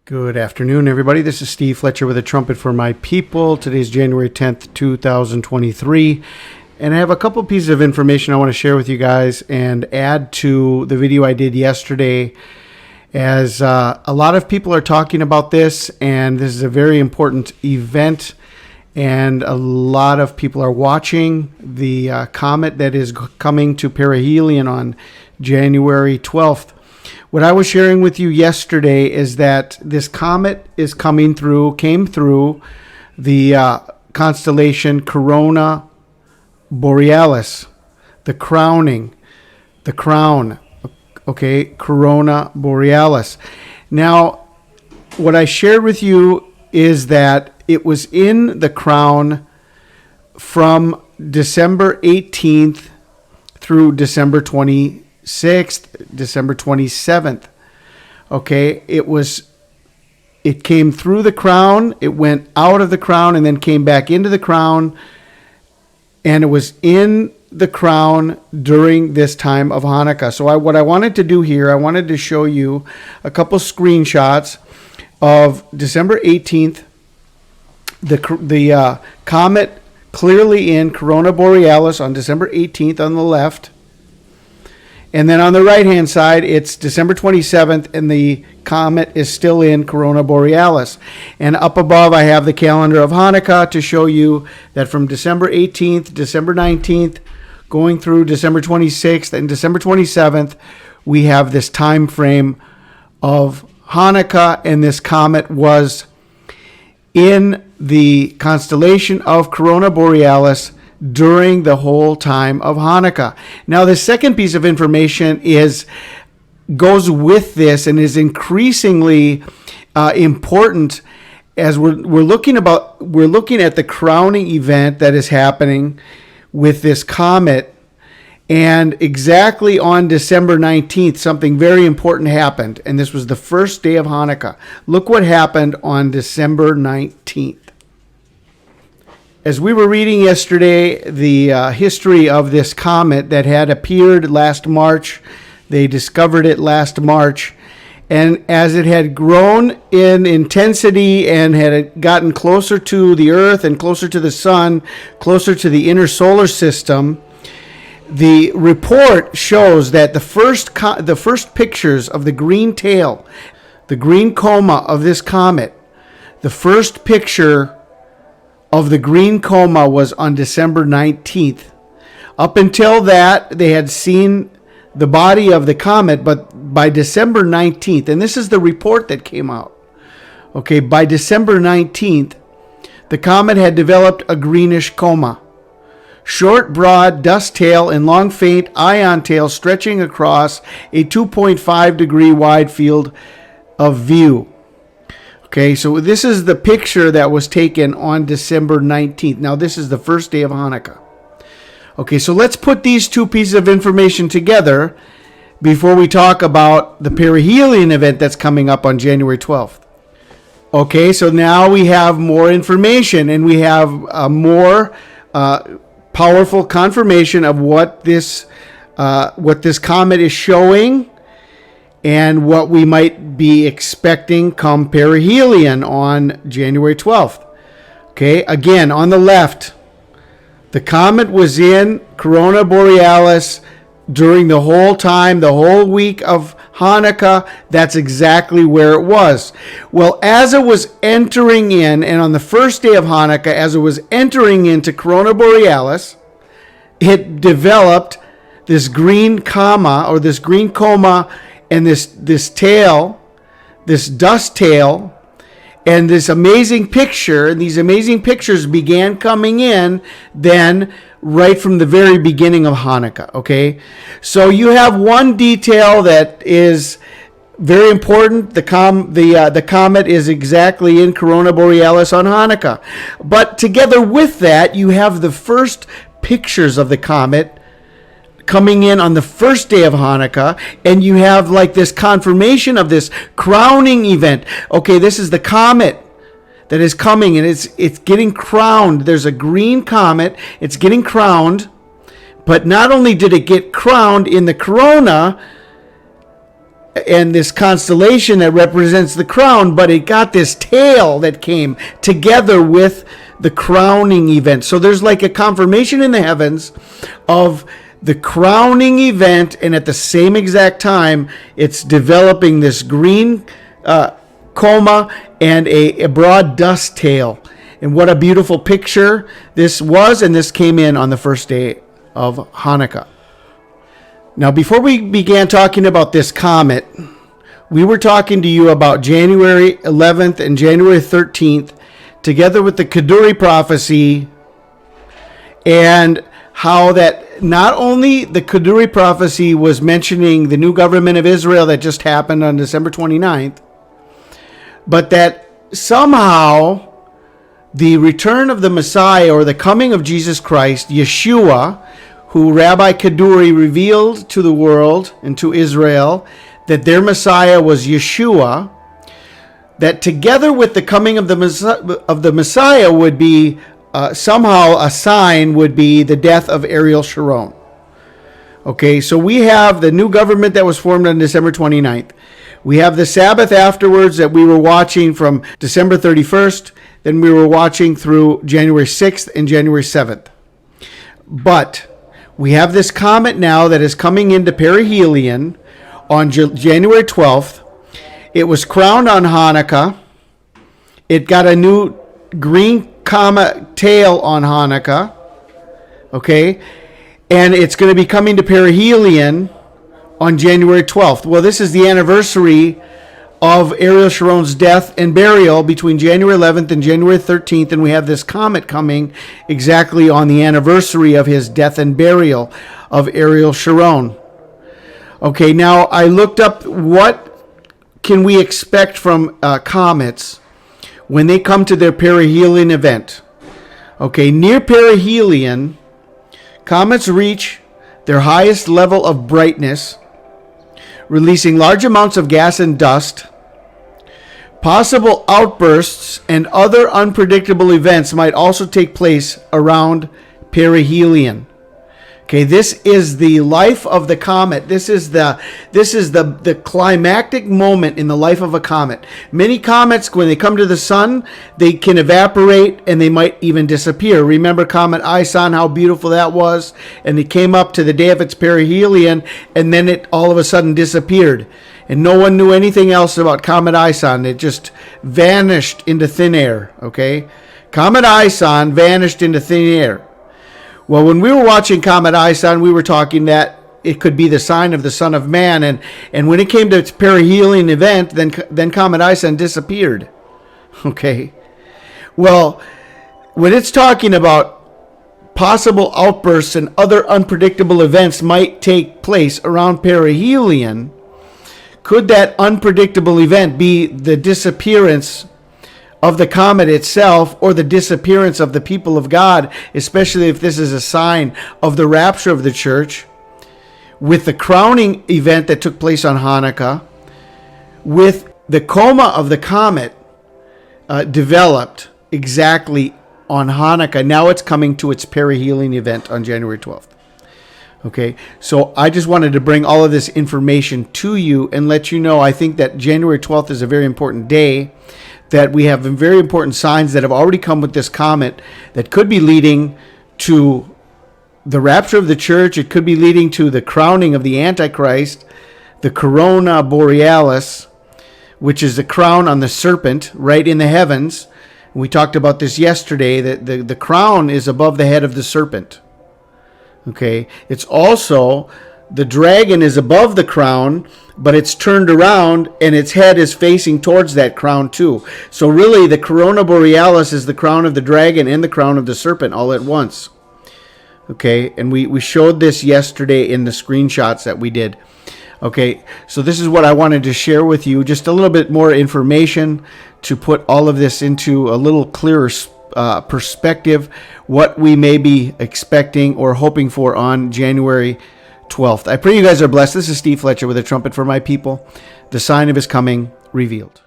Good afternoon, everybody. This is Steve Fletcher with a trumpet for my people. Today's January 10th, 2023. And I have a couple pieces of information I want to share with you guys and add to the video I did yesterday, as a lot of people are talking about this, and this is a very important event, and a lot of people are watching the comet that is coming to perihelion on January 12th. What I was sharing with you yesterday is that this comet is came through the constellation Corona Borealis, the crown, okay, Corona Borealis. Now, what I shared with you is that it was in the crown from December 18th through December 26th, December 27th. Okay, it came through the crown, it went out of the crown, and then came back into the crown, and it was in the crown during this time of Hanukkah. So what I wanted to do here, I wanted to show you a couple screenshots of December 18th, the comet clearly in Corona Borealis on December 18th on the left. And then on the right-hand side, it's December 27th, and the comet is still in Corona Borealis. And up above, I have the calendar of Hanukkah to show you that from December 18th, December 19th, going through December 26th and December 27th, we have this time frame of Hanukkah, and this comet was in the constellation of Corona Borealis during the whole time of Hanukkah. Now, the second piece of information goes with this and is increasingly important as we're looking at the crowning event that is happening with this comet. And exactly on December 19th, something very important happened, and this was the first day of Hanukkah. Look what happened on December 19th. As we were reading yesterday, the history of this comet that had appeared last March, they discovered it last March, and as it had grown in intensity and had gotten closer to the Earth and closer to the Sun, closer to the inner solar system, the report shows that the first pictures of the green tail, the green coma of this comet, the first picture of the green coma was on December 19th. Up until that, they had seen the body of the comet, but by December 19th, and this is the report that came out, okay, by December 19th, the comet had developed a greenish coma. Short, broad dust tail and long, faint ion tail stretching across a 2.5 degree wide field of view. Okay, so this is the picture that was taken on December 19th. Now, this is the first day of Hanukkah. Okay, so let's put these two pieces of information together before we talk about the perihelion event that's coming up on January 12th. Okay, so now we have more information, and we have a more powerful confirmation of what this comet is showing, and what we might be expecting come perihelion on January 12th. Okay, again, on the left, the comet was in Corona Borealis during the whole time, the whole week of Hanukkah. That's exactly where it was. Well, as it was entering in, and on the first day of Hanukkah, as it was entering into Corona Borealis, it developed this green coma, or this green coma, and this tail, this dust tail, and this amazing picture, and these amazing pictures began coming in then right from the very beginning of Hanukkah, okay? So you have one detail that is very important. The comet is exactly in Corona Borealis on Hanukkah. But together with that, you have the first pictures of the comet coming in on the first day of Hanukkah, and you have like this confirmation of this crowning event. Okay, this is the comet that is coming, and it's getting crowned. There's a green comet, it's getting crowned, but not only did it get crowned in the corona, and this constellation that represents the crown, but it got this tail that came together with the crowning event. So there's like a confirmation in the heavens of the crowning event, and at the same exact time, it's developing this green coma and a broad dust tail. And what a beautiful picture this was, and this came in on the first day of Hanukkah. Now, before we began talking about this comet, we were talking to you about January 11th and January 13th, together with the Kaduri prophecy, and how that not only the Kaduri prophecy was mentioning the new government of Israel that just happened on December 29th, but that somehow the return of the Messiah, or the coming of Jesus Christ, Yeshua, who Rabbi Kaduri revealed to the world and to Israel, that their Messiah was Yeshua, that together with the coming of the Messiah would be somehow a sign, would be the death of Ariel Sharon. Okay, so we have the new government that was formed on December 29th. We have the Sabbath afterwards that we were watching from December 31st. Then we were watching through January 6th and January 7th. But we have this comet now that is coming into perihelion on January 12th. It was crowned on Hanukkah. It got a new green comet tail on Hanukkah. Okay? And it's going to be coming to perihelion on January 12th. Well, this is the anniversary of Ariel Sharon's death and burial between January 11th and January 13th, and we have this comet coming exactly on the anniversary of his death and burial of Ariel Sharon. Okay, now I looked up what can we expect from comets when they come to their perihelion event. Okay, near perihelion, comets reach their highest level of brightness, releasing large amounts of gas and dust. Possible outbursts and other unpredictable events might also take place around perihelion. Okay, this is the life of the comet. This is the climactic moment in the life of a comet. Many comets, when they come to the sun, they can evaporate and they might even disappear. Remember Comet Ison, how beautiful that was? And it came up to the day of its perihelion, and then it all of a sudden disappeared. And no one knew anything else about Comet Ison. It just vanished into thin air. Okay, Comet Ison vanished into thin air. Well, when we were watching Comet Ison, we were talking that it could be the sign of the Son of Man, and when it came to its perihelion event, then Comet Ison disappeared. Okay, well, when it's talking about possible outbursts and other unpredictable events might take place around perihelion, could that unpredictable event be the disappearance of the comet itself, or the disappearance of the people of God, especially if this is a sign of the rapture of the church, with the crowning event that took place on Hanukkah, with the coma of the comet developed exactly on Hanukkah. Now it's coming to its perihelion event on January 12th. Okay, so I just wanted to bring all of this information to you and let you know I think that January 12th is a very important day, that we have very important signs that have already come with this comet that could be leading to the rapture of the church. It could be leading to the crowning of the Antichrist, the corona borealis, which is the crown on the serpent right in the heavens. We talked about this yesterday, that the crown is above the head of the serpent. Okay, it's also, the dragon is above the crown, but it's turned around and its head is facing towards that crown too. So really the corona borealis is the crown of the dragon and the crown of the serpent all at once. Okay, and we showed this yesterday in the screenshots that we did. Okay, so this is what I wanted to share with you, just a little bit more information to put all of this into a little clearer perspective, what we may be expecting or hoping for on January 12th. I pray you guys are blessed. This is Steve Fletcher with a trumpet for my people, the sign of his coming revealed.